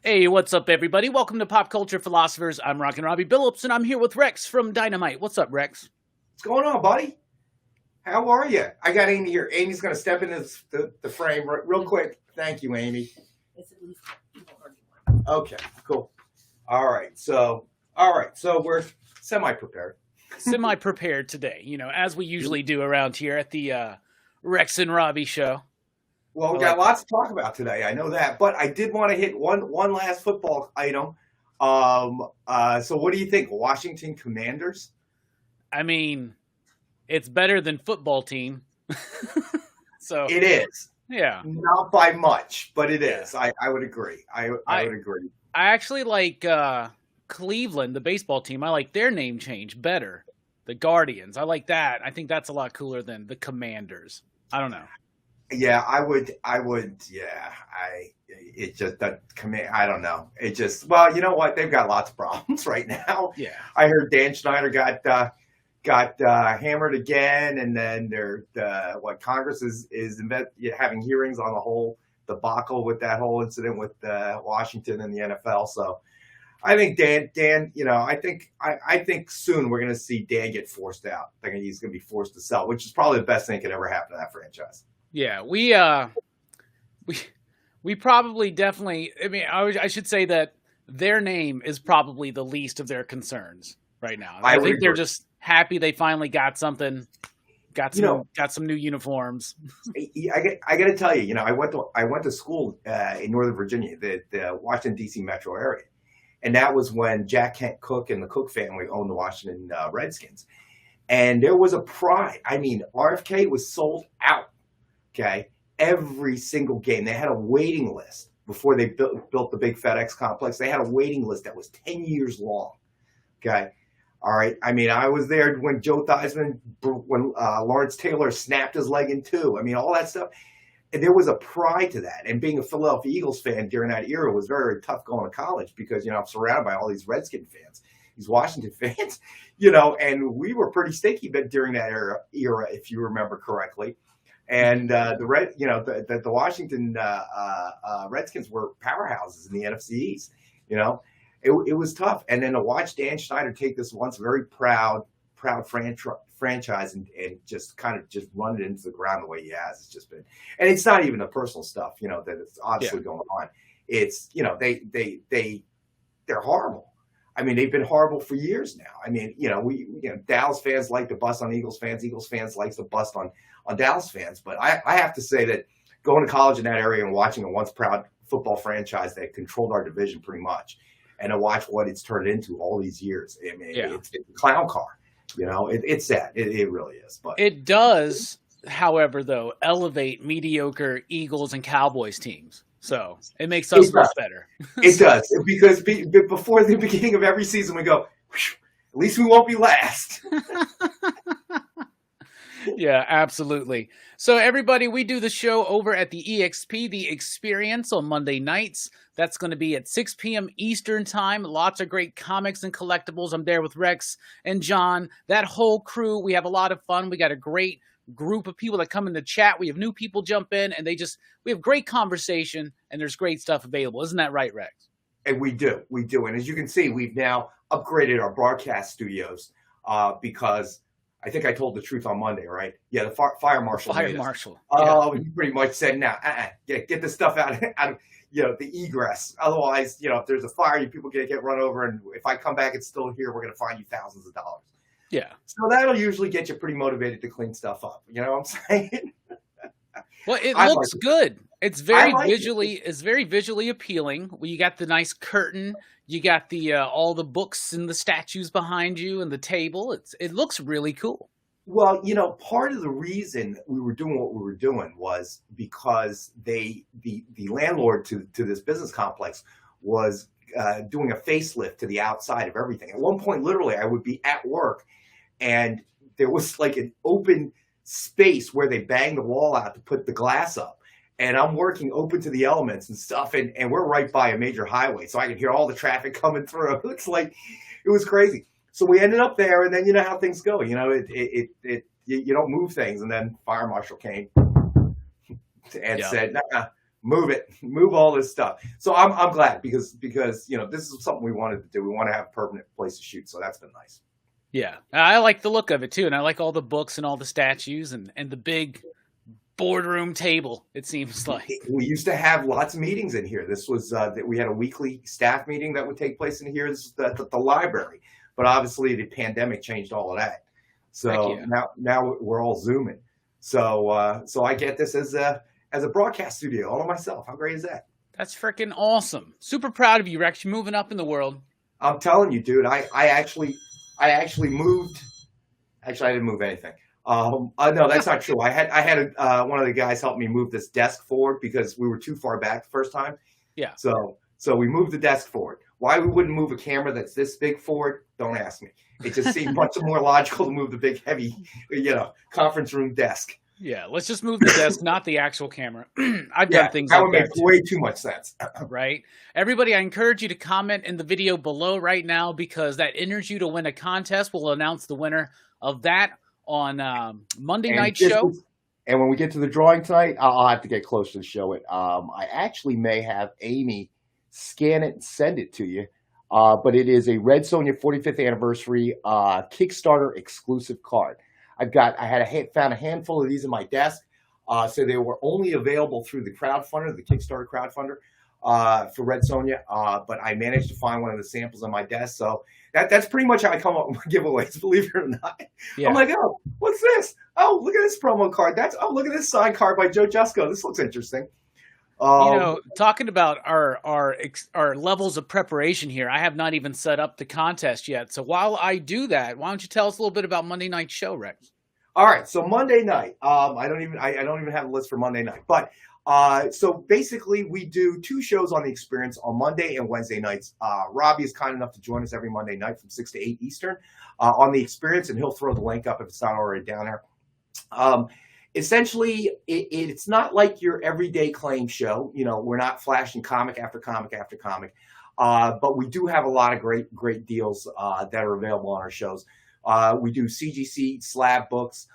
Hey, what's up, everybody? Welcome to Pop Culture Philosophers. I'm Rockin Robbie Billups, and I'm here with Rex from Dynamite. What's up, Rex? What's going on, buddy? How are you? I got Amy here. Amy's going to step into the frame real quick. Thank you, Amy. Okay, cool. All right, so we're semi-prepared. Semi-prepared today, as we usually do around here at the Rex and Robbie show. Well, we got lots to talk about today. I know that, but I did want to hit one last football item. So what do you think, Washington Commanders? I mean, it's better than football team. So it is. Yeah. Not by much, but it is. I would agree. I would agree. I actually like Cleveland, the baseball team. I like their name change better. The Guardians. I like that. I think that's a lot cooler than the Commanders. I don't know. Yeah, I would. Yeah, it just that command. I don't know. It just. Well, you know what? They've got lots of problems right now. Yeah. I heard Dan Schneider got hammered again, and then Congress is having hearings on the whole debacle with that whole incident with Washington and the NFL. So I think Dan, I think soon we're going to see Dan get forced out. I think he's going to be forced to sell, which is probably the best thing that could ever happen to that franchise. Yeah, we probably definitely. I mean, I should say that their name is probably the least of their concerns right now. I think they're just happy they finally got something, got some new uniforms. I got to tell you, I went to school in Northern Virginia, the Washington D.C. metro area, and that was when Jack Kent Cooke and the Cook family owned the Washington Redskins, and there was a pride. I mean, RFK was sold out. Okay, every single game. They had a waiting list before they built the big FedEx complex. They had a waiting list that was 10 years long. Okay, all right. I mean, I was there when Joe Theismann, when Lawrence Taylor snapped his leg in two. I mean, all that stuff. And there was a pride to that. And being a Philadelphia Eagles fan during that era was very, very tough going to college because, I'm surrounded by all these Redskin fans, these Washington fans, and we were pretty stinky during that era, if you remember correctly. And the Washington Redskins were powerhouses in the NFC East. It was tough. And then to watch Dan Schneider take this once very proud franchise and just kind of just run it into the ground the way he has, it's just been. And it's not even the personal stuff, that is obviously going on. It's they're horrible. I mean, they've been horrible for years now. I mean, Dallas fans like to bust on Eagles fans. Eagles fans like to bust on Dallas fans. But I have to say that going to college in that area and watching a once proud football franchise that controlled our division pretty much, and to watch what it's turned into all these years, I mean, it's a clown car. It's sad. It really is. But it does, however, though, elevate mediocre Eagles and Cowboys teams. So it makes us look better. It does, because before the beginning of every season, we go, at least we won't be last. Yeah, absolutely. So everybody, we do the show over at the EXP, the Experience, on Monday nights. That's going to be at 6 p.m. Eastern time. Lots of great comics and collectibles. I'm there with Rex and John. That whole crew, we have a lot of fun. We got a great group of people that come in the chat. We have new people jump in, and we have great conversation, and there's great stuff available. Isn't that right, Rex? And we do. And as you can see, we've now upgraded our broadcast studios because I think I told the truth on Monday, right? Yeah, the fire marshal. He pretty much said, "Now, get the stuff out of the egress. Otherwise, if there's a fire, people get run over, and if I come back, it's still here. We're going to fine you thousands of dollars." Yeah. So that'll usually get you pretty motivated to clean stuff up. You know what I'm saying? Well, it looks good. It's very visually appealing. Well, you got the nice curtain. You got the all the books and the statues behind you and the table. It looks really cool. Well, part of the reason we were doing what we were doing was because the landlord to this business complex was doing a facelift to the outside of everything. At one point, literally, I would be at work, and there was like an open space where they banged the wall out to put the glass up. And I'm working open to the elements and stuff, and we're right by a major highway, so I can hear all the traffic coming through. It's like, it was crazy. So we ended up there, and then you know how things go. You don't move things. And then fire marshal came and said, "Nah, move it, move all this stuff. So I'm glad because this is something we wanted to do. We want to have a permanent place to shoot, so that's been nice. Yeah, I like the look of it too, and I like all the books and all the statues and the big boardroom table. It seems like we used to have lots of meetings in here. This was that we had a weekly staff meeting that would take place in here. This is the library, but obviously the pandemic changed all of that. So now we're all Zooming. So I get this as a broadcast studio all to myself. How great is that? That's freaking awesome. Super proud of you, Rex. You're moving up in the world. I'm telling you, dude. I actually moved. Actually, I didn't move anything. No, that's not true. I had one of the guys help me move this desk forward because we were too far back the first time. Yeah. So we moved the desk forward. Why we wouldn't move a camera that's this big forward? Don't ask me. It just seemed much more logical to move the big, heavy, conference room desk. Yeah, let's just move the desk, not the actual camera. I've done things like that. That would make way too much sense. Right? Everybody, I encourage you to comment in the video below right now because that enters you to win a contest. We'll announce the winner of that on Monday night show. And when we get to the drawing tonight, I'll have to get closer to show it. I actually may have Amy scan it and send it to you. But it is a Red Sonja 45th anniversary Kickstarter exclusive card. Found a handful of these in my desk. So they were only available through the crowdfunder, the Kickstarter crowdfunder for Red Sonja. But I managed to find one of the samples on my desk. So that's pretty much how I come up with my giveaways, believe it or not. Yeah. I'm like, oh, what's this? Oh, look at this promo card. Look at this signed card by Joe Jusko. This looks interesting. Talking about our levels of preparation here, I have not even set up the contest yet. So while I do that, why don't you tell us a little bit about Monday night show, Rex? All right. So Monday night, I don't even have a list for Monday night, but so basically we do 2 shows on the Experience on Monday and Wednesday nights. Robbie is kind enough to join us every Monday night from 6 to 8 Eastern on the Experience, and he'll throw the link up if it's not already down there. Essentially, it's not like your everyday claim show. We're not flashing comic after comic after comic, but we do have a lot of great deals that are available on our shows. We do CGC slab books,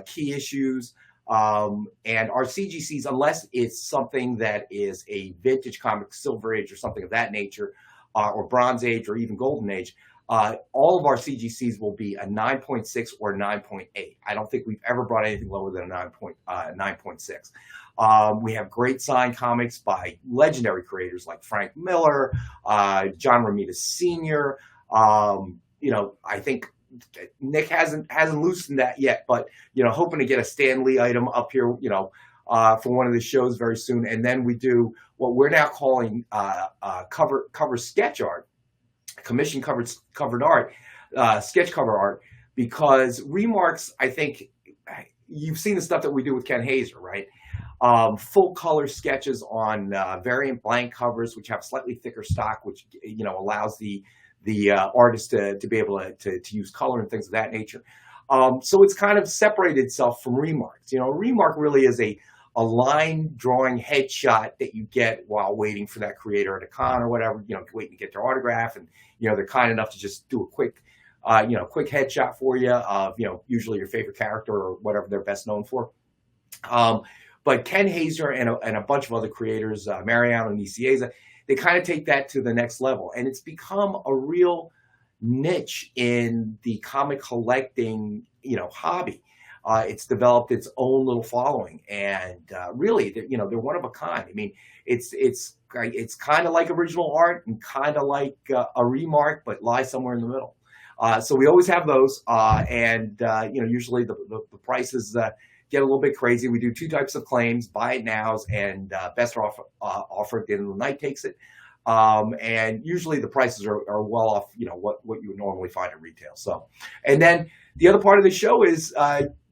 key issues, and our CGCs, unless it's something that is a vintage comic, Silver Age or something of that nature, or Bronze Age or even Golden Age, all of our CGCs will be a 9.6 or 9.8. I don't think we've ever brought anything lower than a 9.6. We have great signed comics by legendary creators like Frank Miller, John Romita Sr. I think Nick hasn't loosened that yet, but hoping to get a Stan Lee item up here, for one of the shows very soon. And then we do what we're now calling cover sketch art. Commission covered art, sketch cover art, because Remarks, I think you've seen the stuff that we do with Ken Hazer, right? Full color sketches on variant blank covers, which have slightly thicker stock, which allows the artist to be able to use color and things of that nature. So it's kind of separated itself from Remarks. Remark really is a line drawing headshot that you get while waiting for that creator at a con or whatever, waiting to get their autograph, and they're kind enough to just do a quick headshot for you of usually your favorite character or whatever they're best known for. But Ken Hazer and a bunch of other creators, Mariano Nicieza, they kind of take that to the next level, and it's become a real niche in the comic collecting hobby. It's developed its own little following, and really, they're one of a kind. I mean, it's kind of like original art and kind of like a Remark, but lies somewhere in the middle. So we always have those, and usually the prices get a little bit crazy. We do 2 types of claims: buy it nows and best offer at the end of the night takes it. And usually the prices are well off, what you would normally find at retail. So, and then the other part of the show is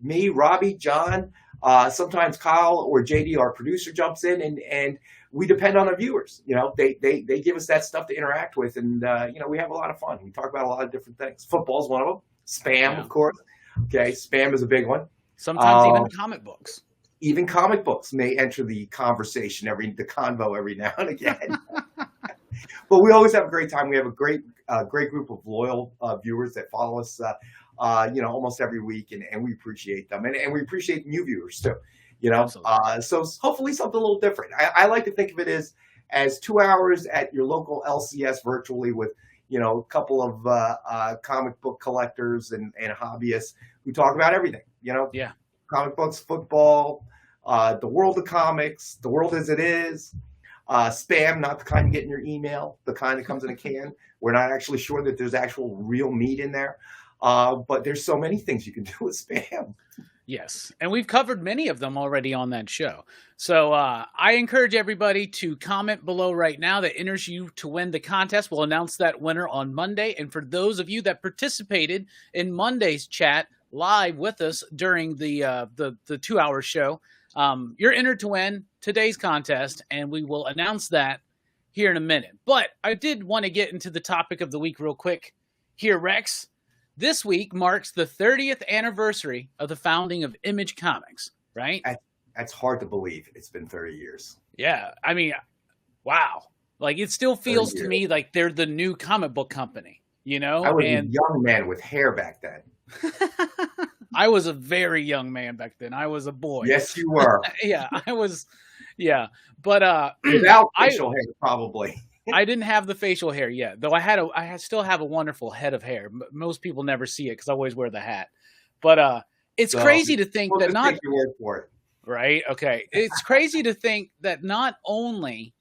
me, Robbie, John, sometimes Kyle or JD, our producer, jumps in, and we depend on our viewers. They give us that stuff to interact with, and we have a lot of fun. We talk about a lot of different things. Football is one of them. Spam, of course. Okay, spam is a big one. Sometimes even comic books. Even comic books may enter the conversation, the convo every now and again. But we always have a great time. We have a great group of loyal viewers that follow us, almost every week, and we appreciate them, and we appreciate new viewers too. you know. Absolutely. So hopefully something a little different. I like to think of it as 2 hours at your local LCS virtually with, you know, a couple of comic book collectors and hobbyists who talk about everything, you know, Yeah. comic books, football, the world of comics, the world as it is, spam, not the kind you get in your email, the kind that comes in a can. We're not actually sure that there's actual real meat in there. But there's so many things you can do with spam. Yes, and we've covered many of them already on that show. So I encourage everybody to comment below right now that enters you to win the contest. We'll announce that winner on Monday. And for those of you that participated in Monday's chat live with us during the 2-hour show, you're entered to win today's contest, and we will announce that here in a minute. But I did want to get into the topic of the week real quick here, Rex. This week marks the 30th anniversary of the founding of Image Comics, right? That's hard to believe. It's been 30 years. Yeah. I mean, wow. Like, it still feels to me like they're the new comic book company, you know? I was a young man with hair back then. I was a very young man back then. I was a boy. Yes, you were. Yeah, I was. Yeah. But without facial hair, probably. I didn't have the facial hair yet, though I still have a wonderful head of hair. Most people never see it because I always wear the hat. But it's crazy to think that not take your word for it. Right. Okay. It's crazy to think that not only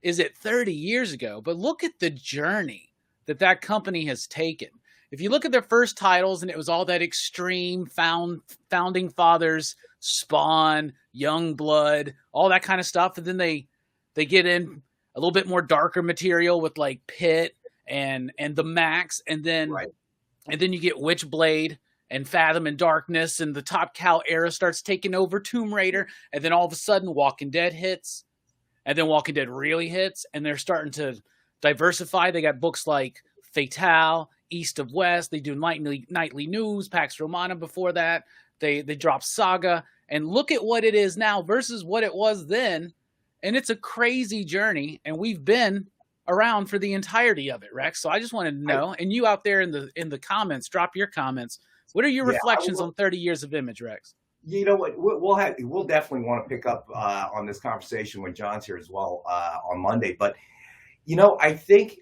is it 30 years ago, but look at the journey that company has taken. If you look at their first titles, and it was all that extreme founding fathers, Spawn, Youngblood, all that kind of stuff, and then they get in a little bit more darker material with like Pit and the Max, and then you get Witchblade and Fathom and Darkness, and the Top Cow era starts taking over Tomb Raider, and then all of a sudden Walking Dead hits, and then Walking Dead really hits, and they're starting to diversify. They got books like Fatale, East of West. They do nightly news, Pax Romana before that. They drop Saga, and look at what it is now versus what it was then. And it's a crazy journey, and we've been around for the entirety of it, Rex. So I just wanted to know, and you out there in the comments, drop your comments. What are your reflections on 30 years of Image, Rex? You know what? We'll definitely want to pick up on this conversation when John's here as well on Monday. But you know, I think,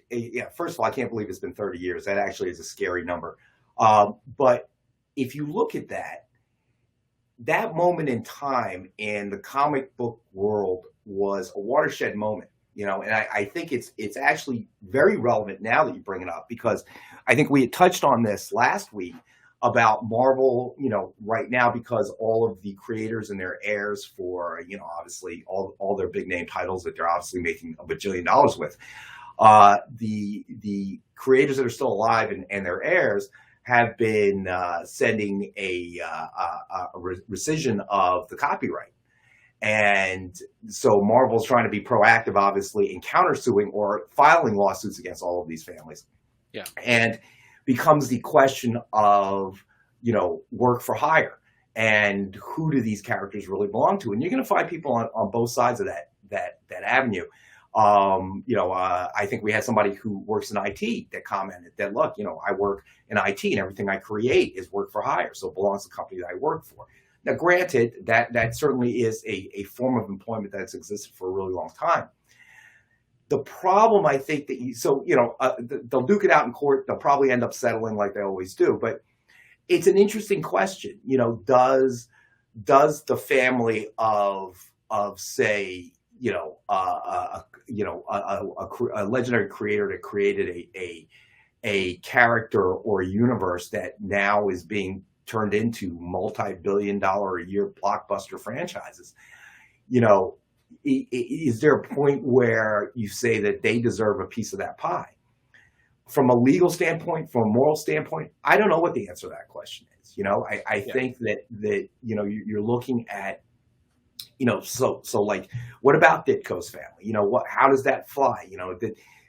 first of all, I can't believe it's been 30 years. That actually is a scary number. But if you look at that moment in time in the comic book world was a watershed moment, you know, and I think it's actually very relevant now that you bring it up, because I think we had touched on this last week about Marvel, you know, right now, because all of the creators and their heirs for, you know, obviously all their big name titles that they're obviously making $1 bajillion with, the creators that are still alive and their heirs have been sending a rescission of the copyright. And so Marvel's trying to be proactive, obviously, in countersuing or filing lawsuits against all of these families. Yeah. And becomes the question of, you know, work for hire and who do these characters really belong to? And you're going to find people on both sides of that avenue. You know, I think we had somebody who works in IT that commented that, look, you know, I work in IT and everything I create is work for hire. So it belongs to the company that I work for. Now, granted, that certainly is a form of employment that's existed for a really long time. The problem, I think, they'll duke it out in court. They'll probably end up settling like they always do. But it's an interesting question. You know, does the family of say, you know, a legendary creator that created a character or a universe that now is being turned into multi-billion-dollar a year blockbuster franchises, you know, is there a point where you say that they deserve a piece of that pie? From a legal standpoint, from a moral standpoint, I don't know what the answer to that question is. You know, I think that, you know, you're looking at, you know, so like, what about Ditko's family? You know, how does that fly? You know,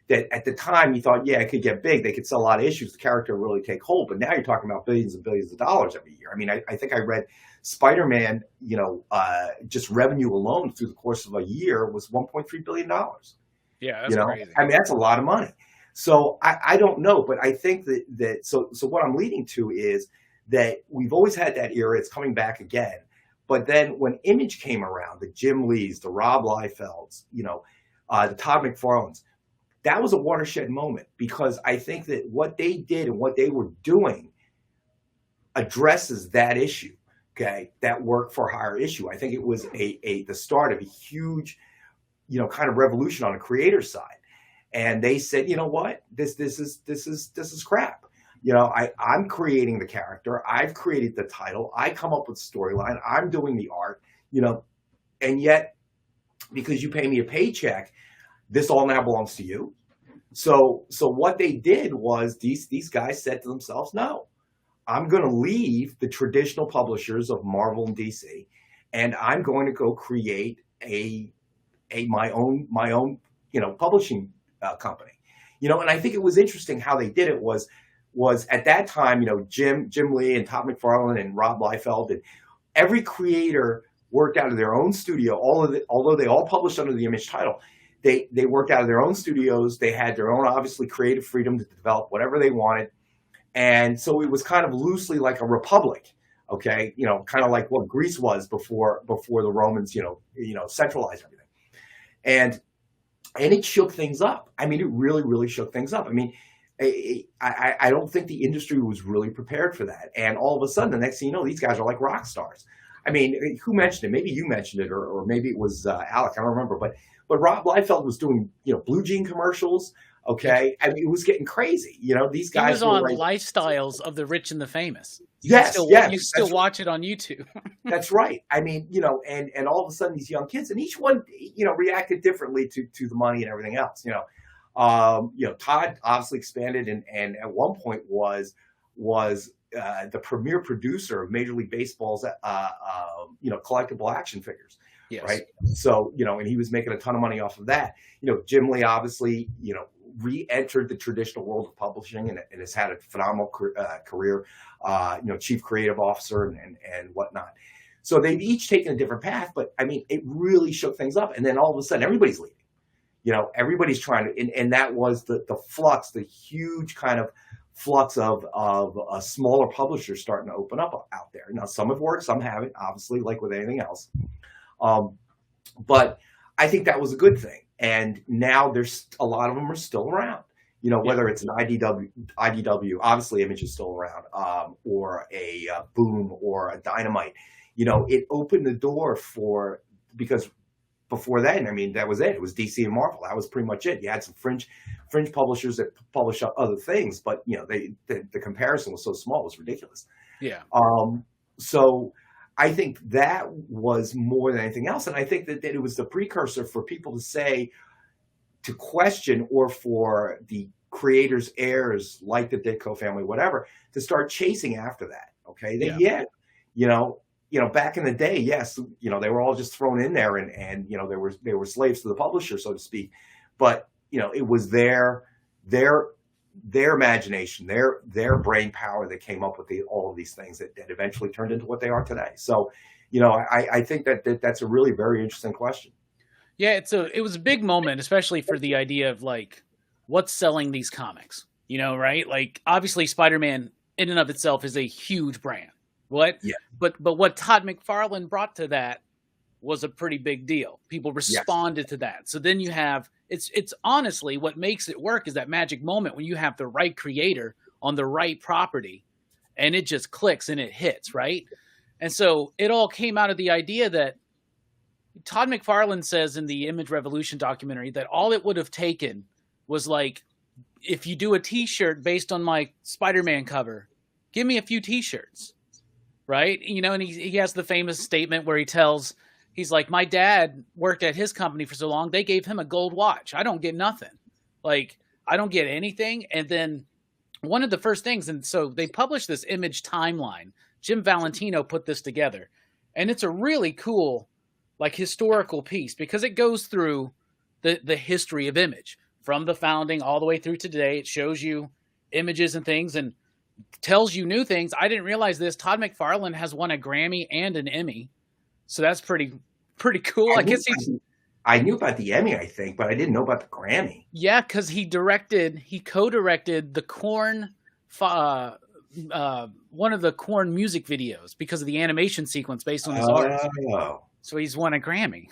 that at the time you thought, yeah, it could get big. They could sell a lot of issues. The character really take hold. But now you're talking about billions and billions of dollars every year. I mean, I think I read Spider-Man, you know, just revenue alone through the course of a year was $1.3 billion. Yeah, that's crazy. I mean, that's a lot of money. So I don't know, but I think so what I'm leading to is that we've always had that era. It's coming back again. But then when Image came around, the Jim Lees, the Rob Liefelds, the Todd McFarlanes, that was a watershed moment, because I think that what they did and what they were doing addresses that issue. Okay, that work for hire issue. I think it was the start of a huge, kind of revolution on the creator side. And they said, you know what, this is crap. I'm creating the character. I've created the title. I come up with storyline. I'm doing the art. And yet, because you pay me a paycheck, this all now belongs to you. So what they did was these guys said to themselves, no, I'm going to leave the traditional publishers of Marvel and DC, and I'm going to go create my own publishing company. And I think it was interesting how they did it was at that time, Jim Lee and Todd McFarlane and Rob Liefeld, and every creator worked out of their own studio. Although they all published under the Image title, they worked out of their own studios. They had their own, obviously, creative freedom to develop whatever they wanted. And so it was kind of loosely like a republic, okay? Kind of like what Greece was before the Romans, centralized everything. And it shook things up. I mean, it really, really shook things up. I mean, I don't think the industry was really prepared for that. And all of a sudden, the next thing you know, these guys are like rock stars. I mean, who mentioned it? Maybe you mentioned it, or maybe it was Alec. I don't remember. But Rob Liefeld was doing, Blue Jean commercials. Okay, I mean, it was getting crazy. These guys. He was on Lifestyles of the Rich and the Famous. Yes, you still watch it on YouTube. That's right. I mean, and all of a sudden these young kids, and each one, reacted differently to the money and everything else. Todd obviously expanded, and at one point was the premier producer of Major League Baseball's collectible action figures. Yes. Right. So, and he was making a ton of money off of that. Jim Lee obviously, re-entered the traditional world of publishing and has had a phenomenal career, chief creative officer and whatnot. So they've each taken a different path, but I mean, it really shook things up. And then all of a sudden everybody's leaving, everybody's trying to, and that was the flux, the huge kind of flux of a smaller publisher starting to open up out there. Now, some have worked, some haven't, obviously, like with anything else. But I think that was a good thing. And now there's a lot of them are still around, whether it's an IDW, obviously Image is still around, or a Boom or a Dynamite. It opened the door because before then, I mean, that was it. It was DC and Marvel. That was pretty much it. You had some fringe publishers that publish other things, but the comparison was so small, it was ridiculous. Yeah. So I think that was more than anything else. And I think that it was the precursor for people to question, or for the creators' heirs, like the Ditko family, whatever, to start chasing after that. Okay. Back in the day, yes, they were all just thrown in there and they were slaves to the publisher, so to speak. But, it was their imagination, their brain power that came up with all of these things that eventually turned into what they are today. So, I think that's a really very interesting question. Yeah, it was a big moment, especially for the idea of like, what's selling these comics, right? Like, obviously Spider-Man in and of itself is a huge brand. What? Yeah. But what Todd McFarlane brought to that was a pretty big deal. People responded to that. So then you have, it's honestly what makes it work is that magic moment when you have the right creator on the right property and it just clicks and it hits, right? And so it all came out of the idea that Todd McFarlane says in the Image Revolution documentary that all it would have taken was like, if you do a t-shirt based on my Spider-Man cover, give me a few t-shirts. Right. And he has the famous statement where he's like, my dad worked at his company for so long. They gave him a gold watch. I don't get nothing. Like, I don't get anything. And then one of the first things. And so they published this Image timeline. Jim Valentino put this together, and it's a really cool, like, historical piece because it goes through the history of Image from the founding all the way through to today. It shows you images and things and tells you new things. I didn't realize this. Todd McFarlane has won a Grammy and an Emmy. So that's pretty cool. I knew about the Emmy, I think, but I didn't know about the Grammy. Yeah, because he co-directed the one of the Korn music videos because of the animation sequence based on his art. Oh, So he's won a Grammy,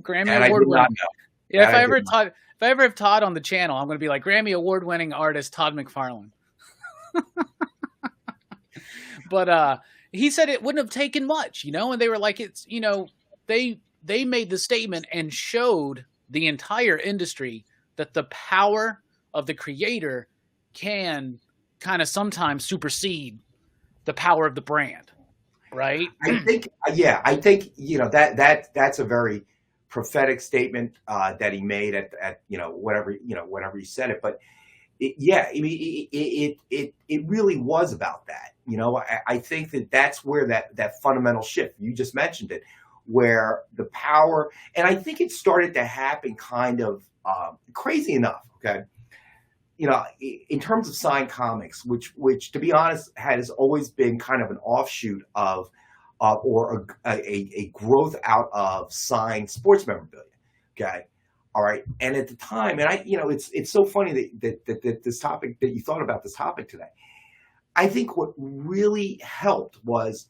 Grammy and I did award not winning. know. Yeah, That I did not. if I ever have Todd on the channel, I'm going to be like Grammy award winning artist Todd McFarlane. But he said it wouldn't have taken much, and they were like, it's, they made the statement and showed the entire industry that the power of the creator can kind of sometimes supersede the power of the brand, right? I think that's a very prophetic statement that he made at whenever he said it. But it really was about that. I think that's where that fundamental shift, you just mentioned it, where the power, and I think it started to happen kind of crazy enough. Okay. In terms of signed comics, which to be honest has always been kind of an offshoot of or a growth out of signed sports memorabilia. Okay. All right. And at the time, and it's so funny that this topic, that you thought about this topic today. I think what really helped was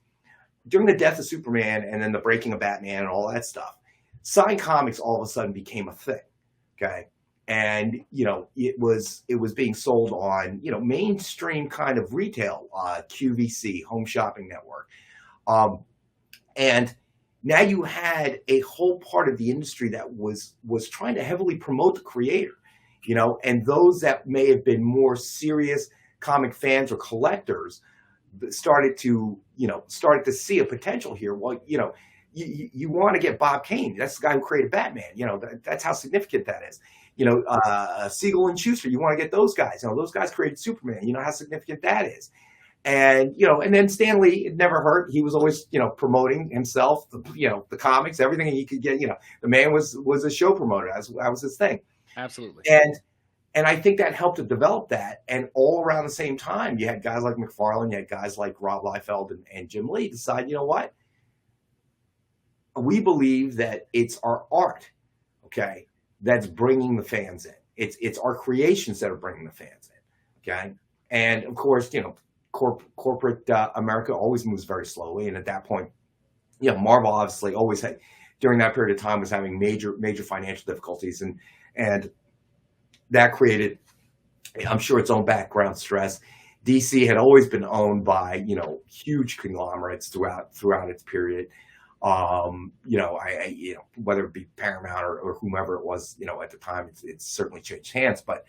during the death of Superman and then the breaking of Batman and all that stuff, signed comics all of a sudden became a thing. Okay. And, it was being sold on, mainstream kind of retail, QVC, Home Shopping Network. And now you had a whole part of the industry that was trying to heavily promote the creator, and those that may have been more serious comic fans or collectors started to see a potential here. Well, you want to get Bob Kane. That's the guy who created Batman. That's how significant that is. Siegel and Schuster, you want to get those guys. Those guys created Superman. You know how significant that is. And, and then Stan Lee, it never hurt. He was always, promoting himself, the comics, everything he could get. The man was a show promoter. That was his thing. Absolutely. And I think that helped to develop that. And all around the same time, you had guys like McFarlane, you had guys like Rob Liefeld and Jim Lee decide, you know what? We believe that it's our art, okay, that's bringing the fans in. It's our creations that are bringing the fans in, okay? And of course, corporate America always moves very slowly. And at that point, Marvel obviously always had, during that period of time, was having major financial difficulties. And that created, I'm sure, its own background stress. DC had always been owned by, huge conglomerates throughout its period. Whether it be Paramount or whomever it was, at the time, it's certainly changed hands. But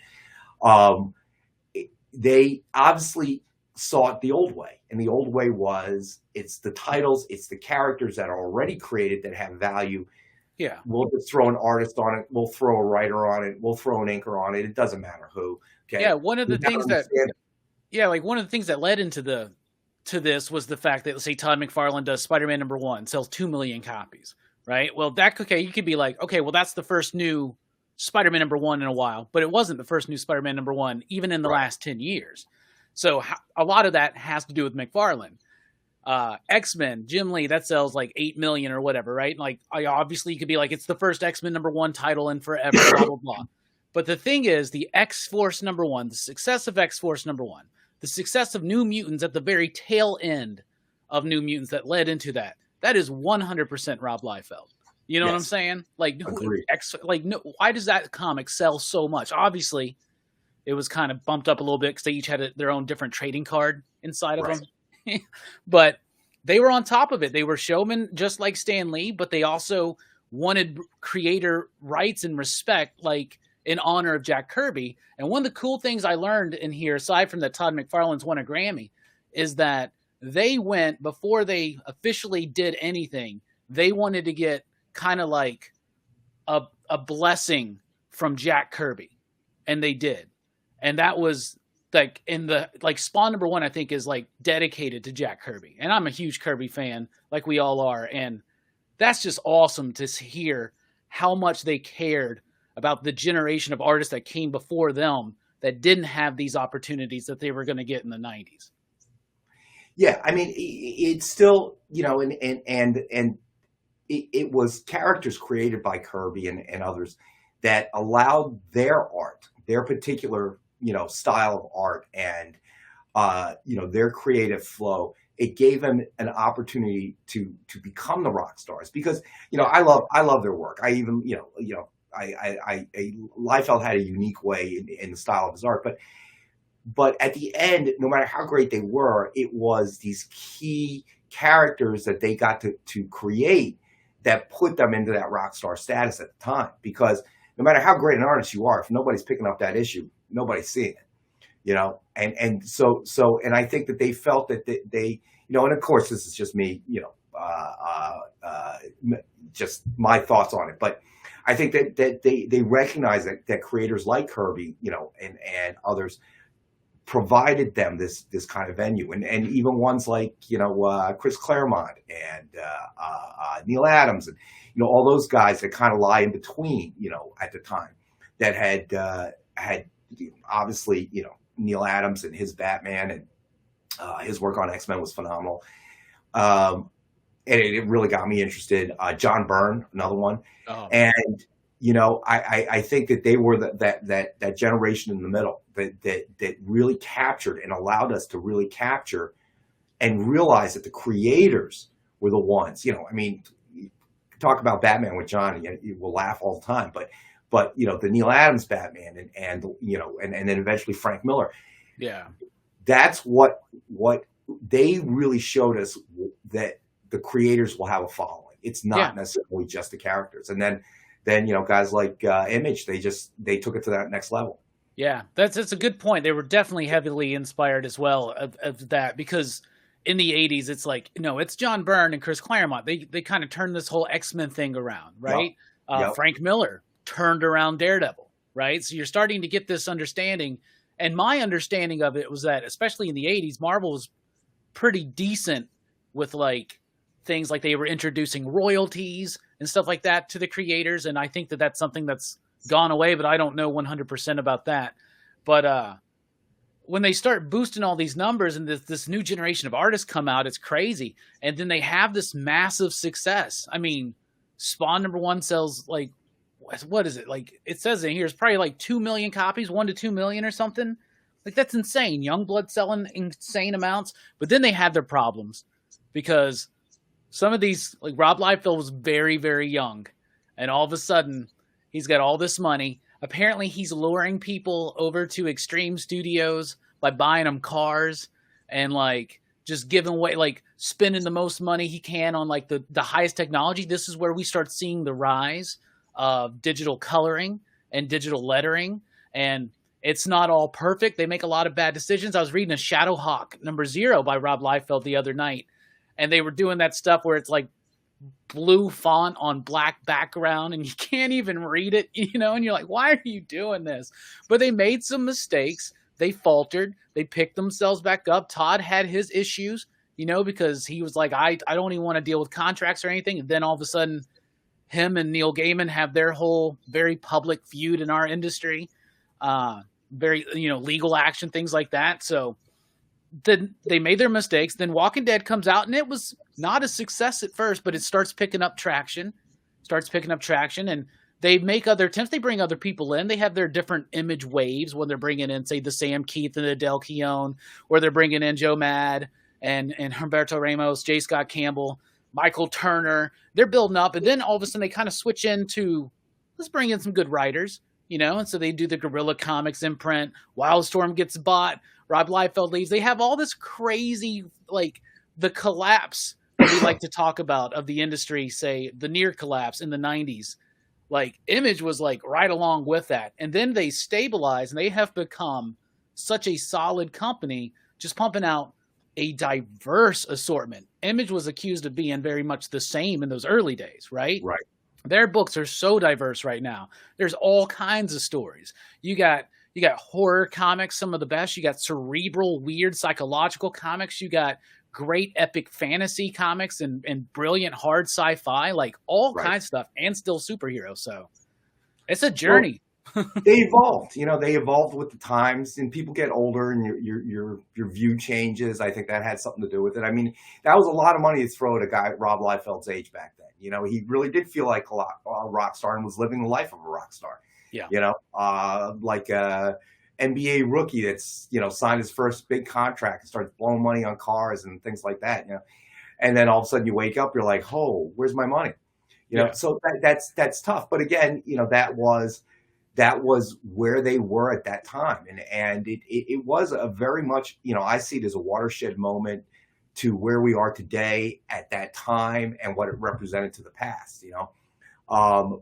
they obviously saw it the old way. And the old way was, it's the titles, it's the characters that are already created that have value. Yeah. We'll just throw an artist on it. We'll throw a writer on it. We'll throw an inker on it. It doesn't matter who. Okay. Yeah. One of the things that led into this was the fact that, let's say, Todd McFarlane does Spider-Man #1, sells 2 million copies, right? Well, you could be like, okay, well, that's the first new Spider-Man #1 in a while, but it wasn't the first new Spider-Man #1 even in the last 10 years. So a lot of that has to do with McFarlane. X-Men, Jim Lee, that sells like 8 million or whatever, right? Like, obviously you could be like, it's the first X-Men #1 title in forever, blah, blah, blah. But the thing is, the X-Force #1, the success of X-Force #1, the success of New Mutants at the very tail end of New Mutants that led into that is 100% Rob Liefeld. You know what I'm saying? Like, why does that comic sell so much? Obviously, it was kind of bumped up a little bit because they each had their own different trading card inside of them. But they were on top of it. They were showmen just like Stan Lee, but they also wanted creator rights and respect, like in honor of Jack Kirby. And one of the cool things I learned in here, aside from that Todd McFarlane's won a Grammy, is that they went, before they officially did anything, they wanted to get kind of like a blessing from Jack Kirby. And they did. And that was like Spawn #1, I think, is like dedicated to Jack Kirby. And I'm a huge Kirby fan, like we all are. And that's just awesome to hear how much they cared about the generation of artists that came before them that didn't have these opportunities that they were going to get in the 90s. Yeah, I mean, it's still, and it was characters created by Kirby and others that allowed their art, their particular, style of art and their creative flow. It gave them an opportunity to become the rock stars, because I love their work. I even Liefeld had a unique way in the style of his art, but at the end, no matter how great they were, it was these key characters that they got to create that put them into that rock star status at the time. Because no matter how great an artist you are, if nobody's picking up that issue, nobody's seeing it. And so I think that they felt that they and of course this is just me, just my thoughts on it, but I think that they recognize that creators like Kirby, and others provided them this kind of venue, and even ones like Chris Claremont and Neil Adams, and all those guys that kind of lie in between, at the time, that had obviously Neil Adams and his Batman, and his work on X-Men was phenomenal, and it really got me interested. John Byrne, another one. Oh. And I think that they were that generation in the middle that really captured and allowed us to really capture and realize that the creators were the ones. Talk about Batman with John, and you will laugh all the time, but the Neil Adams Batman and then eventually Frank Miller. Yeah, that's what they really showed us, that the creators will have a following. It's not necessarily just the characters. And then guys like Image, they took it to that next level. Yeah, that's a good point. They were definitely heavily inspired as well of that, because in the 80s, it's like, it's John Byrne and Chris Claremont. They kind of turned this whole X-Men thing around, right? Yep. Frank Miller turned around Daredevil, right? So you're starting to get this understanding. And my understanding of it was that, especially in the 80s, Marvel was pretty decent with things like they were introducing royalties and stuff like that to the creators. And I think that that's something that's gone away, but I don't know 100% about that. But when they start boosting all these numbers and this new generation of artists come out, it's crazy. And then they have this massive success. I mean, Spawn #1 sells what is it? It says in here, it's probably 2 million copies, 1 to 2 million or something. That's insane. Youngblood selling insane amounts. But then they have their problems, because some of these, Rob Liefeld was very, very young, and all of a sudden he's got all this money. Apparently he's luring people over to Extreme Studios by buying them cars and just giving away, spending the most money he can on the highest technology. This is where we start seeing the rise of digital coloring and digital lettering, and it's not all perfect. They make a lot of bad decisions. I was reading a Shadowhawk #0 by Rob Liefeld the other night, and they were doing that stuff where it's blue font on black background and you can't even read it, and you're like, why are you doing this? But they made some mistakes. They faltered. They picked themselves back up. Todd had his issues, because he was like, I don't even want to deal with contracts or anything. And then all of a sudden, him and Neil Gaiman have their whole very public feud in our industry, very, legal action, things like that. So then they made their mistakes. Then Walking Dead comes out, and it was not a success at first, but it starts picking up traction, and they make other attempts. They bring other people in. They have their different Image waves when they're bringing in, say, the Sam Keith and Adele Keown, or they're bringing in Joe Mad and Humberto Ramos, J. Scott Campbell, Michael Turner. They're building up, and then all of a sudden they kind of switch into, let's bring in some good writers, and so they do the Guerrilla Comics imprint. Wildstorm gets bought. Rob Liefeld leaves. They have all this crazy, the collapse that we like to talk about of the industry, say the near collapse in the 90s. Image was right along with that. And then they stabilize, and they have become such a solid company, just pumping out a diverse assortment. Image was accused of being very much the same in those early days, right? Right. Their books are so diverse right now. There's all kinds of stories. You got horror comics, some of the best. You got cerebral, weird, psychological comics. You got great epic fantasy comics and brilliant hard sci-fi, all kinds of stuff, and still superheroes. So it's a journey. Well, they evolved. They evolved with the times, and people get older, and your view changes. I think that had something to do with it. I mean, that was a lot of money to throw at a guy at Rob Liefeld's age back then. He really did feel like a rock star and was living the life of a rock star. Yeah. NBA rookie that's, signed his first big contract and starts blowing money on cars and things like that, and then all of a sudden you wake up, you're like, oh, where's my money? So that's tough. But again, that was where they were at that time. And it was a very much, I see it as a watershed moment to where we are today at that time and what it represented to the past,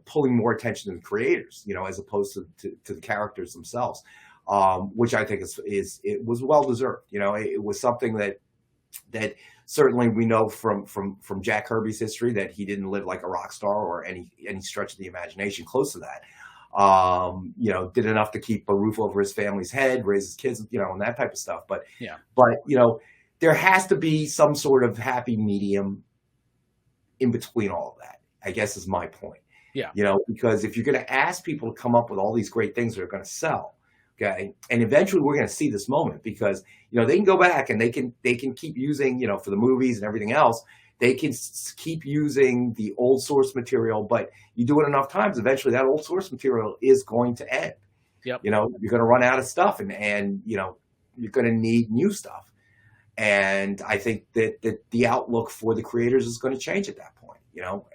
pulling more attention to the creators, as opposed to the characters themselves, which I think it was well deserved. It was something that certainly we know from Jack Kirby's history that he didn't live like a rock star or any stretch of the imagination close to that. Did enough to keep a roof over his family's head, raise his kids, and that type of stuff. But there has to be some sort of happy medium in between all of that, I guess is my point. Yeah. Because if you're going to ask people to come up with all these great things that are going to sell, okay, and eventually we're going to see this moment because, they can go back and they can keep using, for the movies and everything else, they can keep using the old source material, but you do it enough times, eventually that old source material is going to end. Yep. You're going to run out of stuff and you're going to need new stuff. And I think that the outlook for the creators is going to change at that point,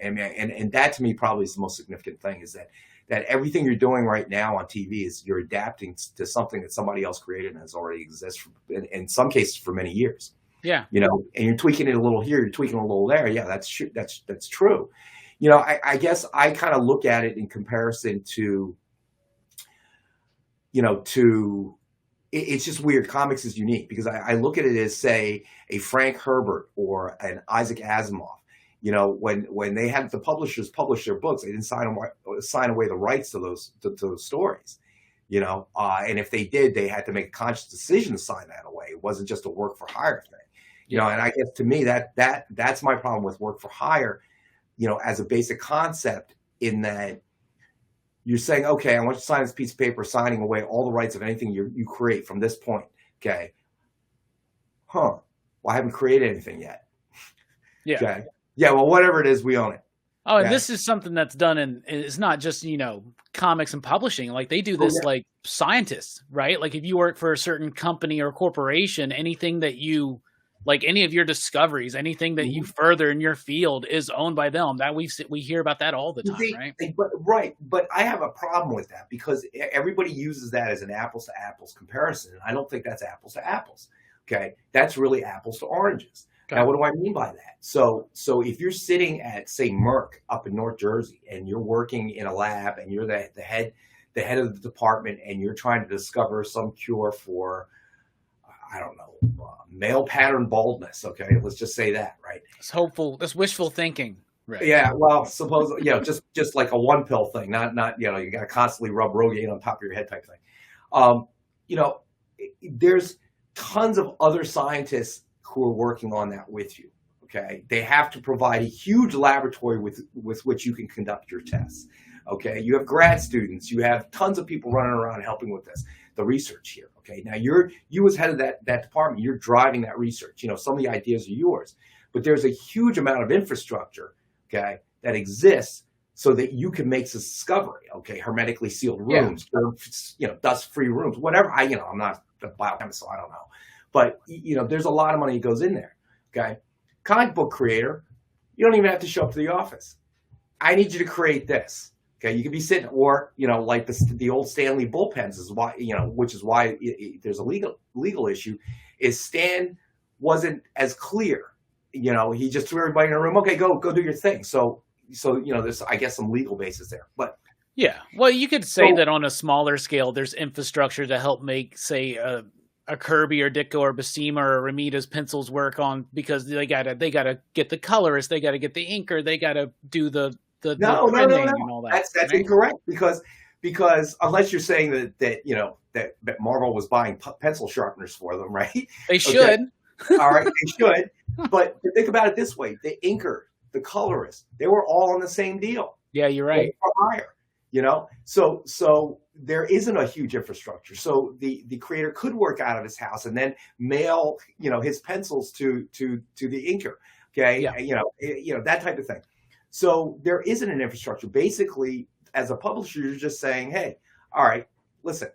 and that to me probably is the most significant thing is that everything you're doing right now on TV is you're adapting to something that somebody else created and has already existed in some cases for many years. Yeah. And you're tweaking it a little here, you're tweaking a little there. Yeah, that's true. That's true. I guess I kind of look at it in comparison to, it's just weird. Comics is unique because I look at it as, say, a Frank Herbert or an Isaac Asimov. When they had the publishers publish their books, they didn't sign away the rights to those stories. And if they did, they had to make a conscious decision to sign that away. It wasn't just a work for hire thing. And I guess to me that's my problem with work for hire, as a basic concept, in that you're saying, okay, I want you to sign this piece of paper, signing away all the rights of anything you create from this point. Okay. Well, I haven't created anything yet. Yeah. Okay. Yeah. Well, whatever it is, we own it. Oh, and this is something that's done, and it's not just, comics and publishing. Like they do this like scientists, right? Like if you work for a certain company or corporation, anything that you, like any of your discoveries, anything that you further in your field is owned by them. That we hear about that all the time, right? But I have a problem with that because everybody uses that as an apples to apples comparison. And I don't think that's apples to apples. Okay. That's really apples to oranges. Now, what do I mean by that? So if you're sitting at, say, Merck up in North Jersey and you're working in a lab and you're the head of the department and you're trying to discover some cure for, I don't know, male pattern baldness. Okay, let's just say that, right? It's hopeful. That's wishful thinking. Right. Yeah. Well, suppose just like a one pill thing, not you got to constantly rub Rogaine on top of your head type thing. There's tons of other scientists who are working on that with you. Okay. They have to provide a huge laboratory with which you can conduct your tests. Okay. You have grad students, you have tons of people running around helping with the research here. Okay. Now you as head of that department, you're driving that research. Some of the ideas are yours, but there's a huge amount of infrastructure, okay, that exists so that you can make this discovery. Okay. Hermetically sealed rooms, dust-free rooms, whatever. I'm not a biochemist, so I don't know. But, there's a lot of money that goes in there, okay? Comic book creator, you don't even have to show up to the office. I need you to create this, okay? You could be sitting, or, like the old Stanley bullpens is why, which is why there's a legal issue, is Stan wasn't as clear. He just threw everybody in a room, okay, go do your thing. So there's, I guess, some legal basis there. But yeah, well, you could say that on a smaller scale, there's infrastructure to help make, say, a Kirby or Ditko or Buscema or Ramita's pencils work on, because they gotta get the colorist, they gotta get the inker, they gotta do the printing and all that. That's right? Incorrect because unless you're saying that Marvel was buying pencil sharpeners for them, right? They should. Okay. All right, they should. But think about it this way: the inker, the colorist, they were all on the same deal. Yeah, you're right. Higher. So there isn't a huge infrastructure. So the creator could work out of his house and then mail, his pencils to the inker. Okay. Yeah. That type of thing. So there isn't an infrastructure. Basically, as a publisher, you're just saying, hey, all right, listen,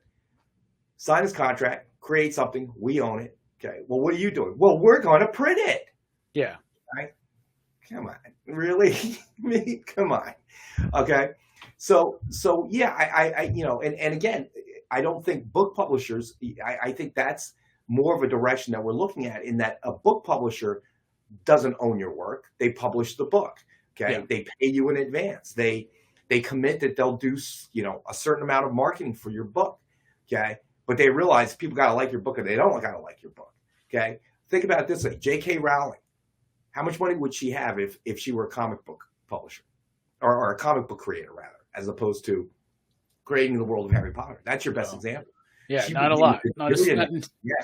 sign this contract, create something, we own it. Okay. Well, what are you doing? Well, we're going to print it. Yeah. Right? Come on, really? Me? Come on. Okay. So yeah, I and again, I don't think book publishers. I think that's more of a direction that we're looking at. In that a book publisher doesn't own your work; they publish the book. Okay, Yeah. they pay you in advance. They commit that they'll do a certain amount of marketing for your book. Okay, but they realize people got to like your book, or they don't got to like your book. Okay, think about it this way: J.K. Rowling. How much money would she have if she were a comic book publisher or a comic book creator, rather, as opposed to creating the world of Harry Potter? That's your best example. Yeah, She not a would lot. be a Not billionaire.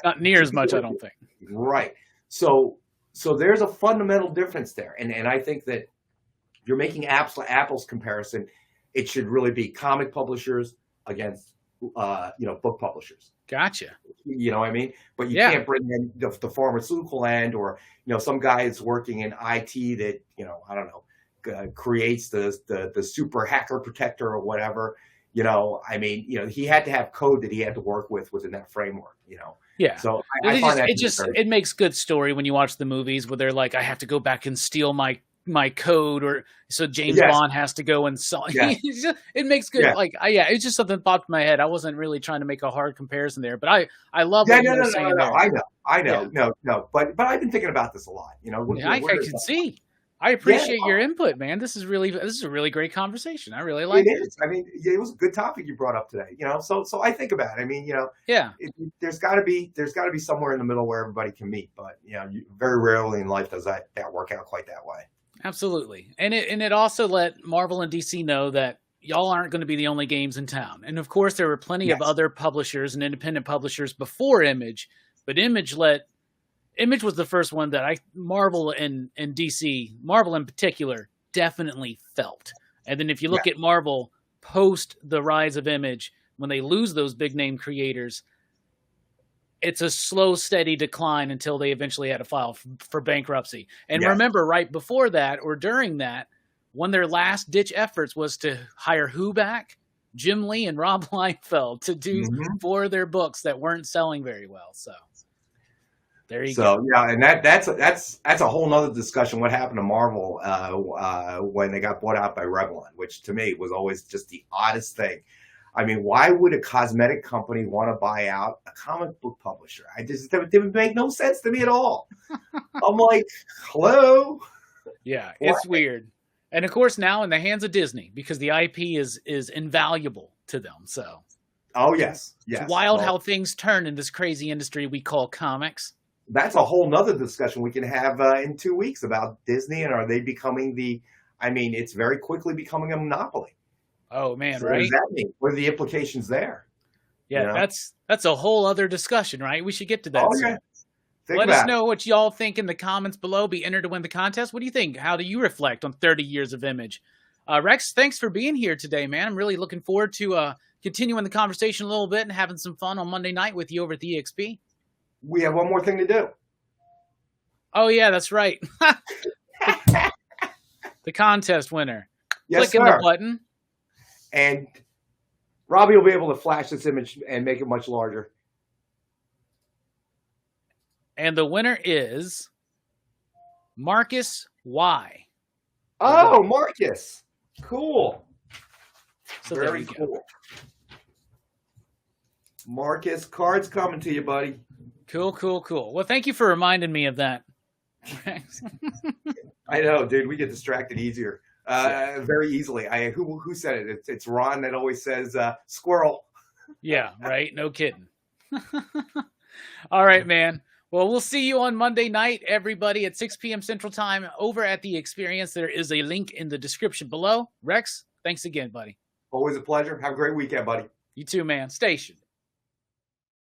not near as much, I don't think. Right. So there's a fundamental difference there. And I think that if you're making apples to apples comparison, it should really be comic publishers against book publishers. Gotcha. You know what I mean? But you Yeah. can't bring in the pharmaceutical end, or some guy is working in IT that I don't know, creates the super hacker protector or whatever. I mean, he had to have code that he had to work with within that framework. Yeah. So I find that it makes good story when you watch the movies where they're like, I have to go back and steal my code, or so James Yes. Bond has to go and sell. Yeah. It makes good. Yeah. Like, it's just something that popped in my head. I wasn't really trying to make a hard comparison there, but I love Yeah, what you were no. saying there. I know. No. But I've been thinking about this a lot. I can see. I appreciate your input, man. This is a really great conversation. I really like it. It is. I mean, it was a good topic you brought up today. So I think about it. I mean, Yeah. there's got to be somewhere in the middle where everybody can meet. But very rarely in life does that work out quite that way. Absolutely. And it also let Marvel and DC know that y'all aren't going to be the only games in town. And of course, there were plenty of other publishers and independent publishers before Image, but Image was the first one that Marvel and DC, Marvel in particular, definitely felt. And then if you look at Marvel post the rise of Image, when they lose those big name creators, it's a slow, steady decline until they eventually had to file for bankruptcy. And remember, right before that or during that, one of their last ditch efforts was to hire who back? Jim Lee and Rob Liefeld to do for their books that weren't selling very well. So there you go. So yeah, and that's a whole nother discussion. What happened to Marvel when they got bought out by Revlon, which to me was always just the oddest thing. I mean, why would a cosmetic company want to buy out a comic book publisher? It didn't make no sense to me at all. I'm like, hello? Yeah, it's weird. And of course, now in the hands of Disney, because the IP is invaluable to them. So, oh yes. It's wild how things turn in this crazy industry we call comics. That's a whole nother discussion we can have in 2 weeks about Disney, and are they becoming it's very quickly becoming a monopoly. Oh man, So right? what does that mean? What are the implications there? Yeah, that's a whole other discussion, right? We should get to that soon. Let us know what y'all think in the comments below. Be entered to win the contest. What do you think? How do you reflect on 30 years of Image? Rex, thanks for being here today, man. I'm really looking forward to continuing the conversation a little bit and having some fun on Monday night with you over at the EXP. We have one more thing to do. Oh, yeah, that's right. The contest winner. Yes, Clicking sir. the button. And Robbie will be able to flash this image and make it much larger. And the winner is Marcus Y. Oh, Marcus. Cool. So there Very we go. cool. Marcus, cards coming to you, buddy. Cool. Well, thank you for reminding me of that. I know, dude. We get distracted easier. Very easily. Who said it? It's Ron that always says squirrel. Yeah, right. No kidding. All right, man. Well, we'll see you on Monday night, everybody, at 6 p.m. Central Time over at the Experience. There is a link in the description below. Rex, thanks again, buddy. Always a pleasure. Have a great weekend, buddy. You too, man. Station.